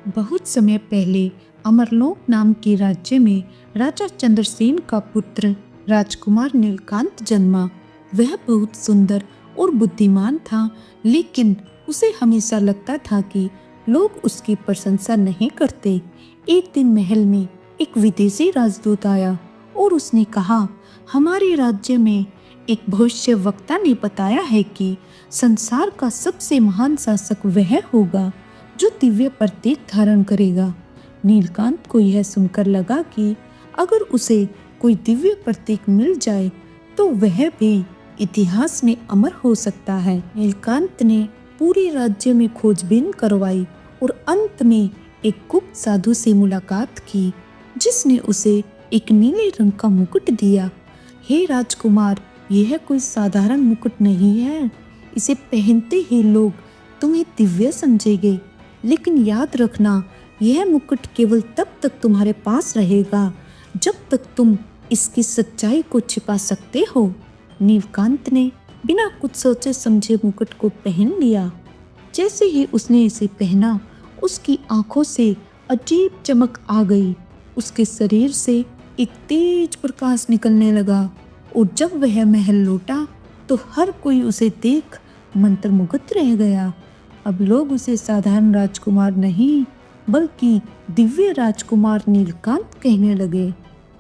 बहुत समय पहले अमरलोक नाम के राज्य में राजा चंद्रसेन का पुत्र राजकुमार नीलकांत जन्मा। वह बहुत सुंदर और बुद्धिमान था, लेकिन उसे हमेशा लगता था कि लोग उसकी प्रशंसा नहीं करते। एक दिन महल में एक विदेशी राजदूत आया और उसने कहा, हमारे राज्य में एक भविष्यवक्ता ने बताया है कि संसार का सबसे महान शासक वह होगा जो दिव्य प्रतीक धारण करेगा। नीलकांत को यह सुनकर लगा कि अगर उसे कोई दिव्य प्रतीक मिल जाए तो वह भी इतिहास में अमर हो सकता है। नीलकांत ने पूरे राज्य में खोजबीन करवाई और अंत में एक गुप्त साधु से मुलाकात की, जिसने उसे एक नीले रंग का मुकुट दिया। हे राजकुमार, यह कोई साधारण मुकुट नहीं है। इसे पहनते ही लोग तुम्हें दिव्य समझेंगे, लेकिन याद रखना, यह मुकुट केवल तब तक तुम्हारे पास रहेगा जब तक तुम इसकी सच्चाई को छिपा सकते हो। नीलकांत ने बिना कुछ सोचे समझे मुकुट को पहन लिया। जैसे ही उसने इसे पहना, उसकी आंखों से अजीब चमक आ गई। उसके शरीर से एक तेज प्रकाश निकलने लगा और जब वह महल लौटा तो हर कोई उसे देख मंत्रमुग्ध रह गया। अब लोग उसे साधारण राजकुमार नहीं, बल्कि दिव्य राजकुमार नीलकांत कहने लगे।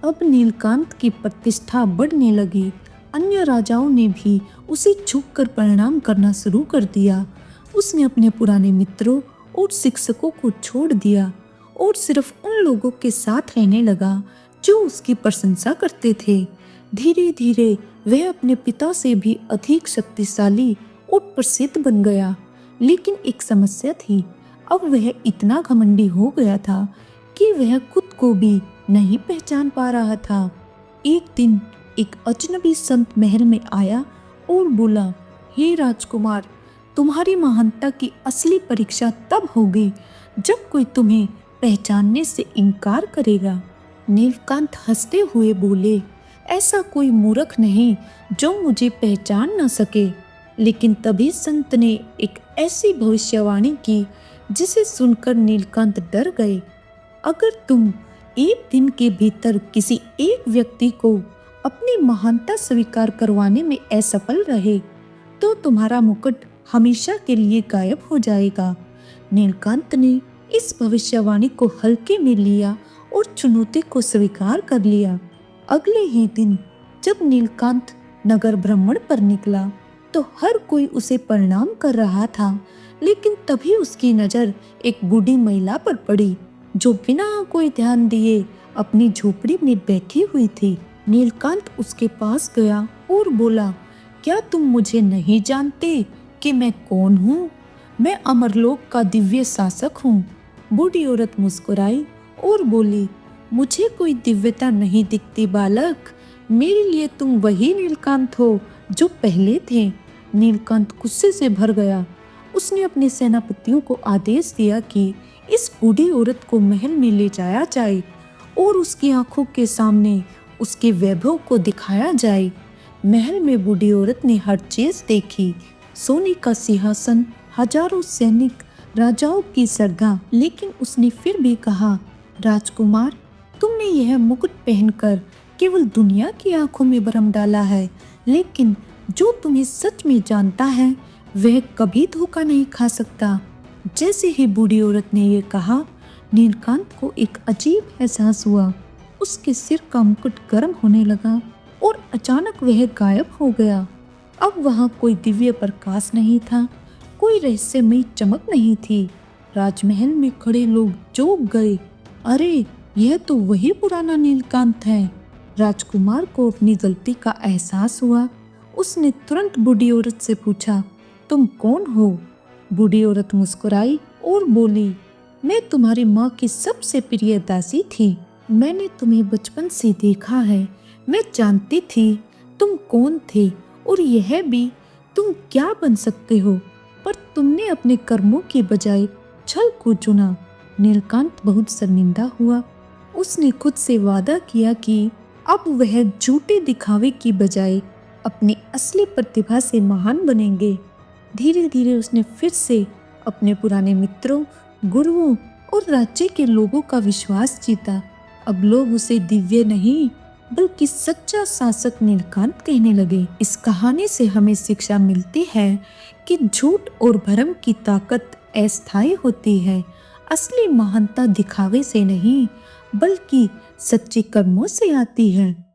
अब नीलकांत की प्रतिष्ठा बढ़ने लगी। अन्य राजाओं ने भी उसे झुककर प्रणाम करना शुरू कर दिया। उसने अपने पुराने मित्रों और शिक्षकों को छोड़ दिया और सिर्फ उन लोगों के साथ रहने लगा जो उसकी प्रशंसा करते थे। धीरे धीरे वह अपने पिता से भी अधिक शक्तिशाली और प्रसिद्ध बन गया। लेकिन एक समस्या थी। अब वह इतना घमंडी हो गया था कि वह खुद को भी नहीं पहचान पा रहा था। एक दिन एक अजनबी संत महल में आया और बोला, हे राजकुमार, तुम्हारी महानता की असली परीक्षा तब होगी जब कोई तुम्हें पहचानने से इनकार करेगा। नीलकांत हंसते हुए बोले, ऐसा कोई मूर्ख नहीं जो मुझे पहचान न सके। लेकिन तभी संत ने एक ऐसी भविष्यवाणी की जिसे सुनकर नीलकांत डर गए। अगर तुम एक दिन के भीतर किसी एक व्यक्ति को अपनी महानता स्वीकार करवाने में असफल रहे तो तुम्हारा मुकुट हमेशा के लिए गायब हो जाएगा। नीलकांत ने इस भविष्यवाणी को हल्के में लिया और चुनौती को स्वीकार कर लिया। अगले ही दिन जब नीलकांत नगर भ्रमण पर निकला तो हर कोई उसे प्रणाम कर रहा था, लेकिन तभी उसकी नजर एक बूढ़ी महिला पर पड़ी जो बिना कोई ध्यान दिए अपनी झोपड़ी में बैठी हुई थी। नीलकांत उसके पास गया और बोला, क्या तुम मुझे नहीं जानते कि मैं कौन हूँ? मैं अमरलोक का दिव्य शासक हूँ। बूढ़ी औरत मुस्कुराई और बोली, मुझे कोई दिव्यता नहीं दिखती बालक। मेरे लिए तुम वही नीलकांत हो जो पहले थे। नीलकांत गुस्से से भर गया। उसने अपने सेनापतियों को आदेश दिया कि इस बूढ़ी औरत को महल में ले जाया जाए और उसकी आंखों के सामने उसके वैभव को दिखाया जाए। महल में बूढ़ी औरत ने हर चीज देखी, सोने का सिंहासन, हजारों सैनिक, राजाओं की श्रद्धा, लेकिन उसने फिर भी कहा, राजकुमार, तुमने यह मुकुट पहनकर केवल दुनिया की आंखों में भ्रम डाला है, लेकिन जो तुम्हें सच में जानता है वह कभी धोखा नहीं खा सकता। जैसे ही बूढ़ी औरत ने यह कहा, नीलकांत को एक अजीब एहसास हुआ। उसके सिर का मुकुट गर्म होने लगा और अचानक वह गायब हो गया। अब वहाँ कोई दिव्य प्रकाश नहीं था, कोई रहस्यमयी चमक नहीं थी। राजमहल में खड़े लोग चौंक गए। अरे, यह तो वही पुराना नीलकांत है। राजकुमार को अपनी गलती का एहसास हुआ। उसने तुरंत बूढ़ी औरत से पूछा, तुम कौन हो? बूढ़ी औरत मुस्कुराई और बोली, मैं तुम्हारी माँ की सबसे प्रिय दासी थी। मैंने तुम्हें बचपन से देखा है। मैं जानती थी तुम कौन थे और यह भी तुम क्या बन सकते हो, पर तुमने अपने कर्मों की बजाय छल को चुना। नीलकांत बहुत शर्मिंदा हुआ। उसने खुद से वादा किया कि अब वह झूठे दिखावे की बजाय अपनी असली प्रतिभा से महान बनेंगे। धीरे धीरे उसने फिर से अपने पुराने मित्रों, गुरुओं और राज्य के लोगों का विश्वास जीता। अब लोग उसे दिव्य नहीं बल्कि सच्चा शासक नीलकांत कहने लगे। इस कहानी से हमें शिक्षा मिलती है कि झूठ और भ्रम की ताकत अस्थायी होती है। असली महानता दिखावे से नहीं बल्कि सच्चे कर्मों से आती है।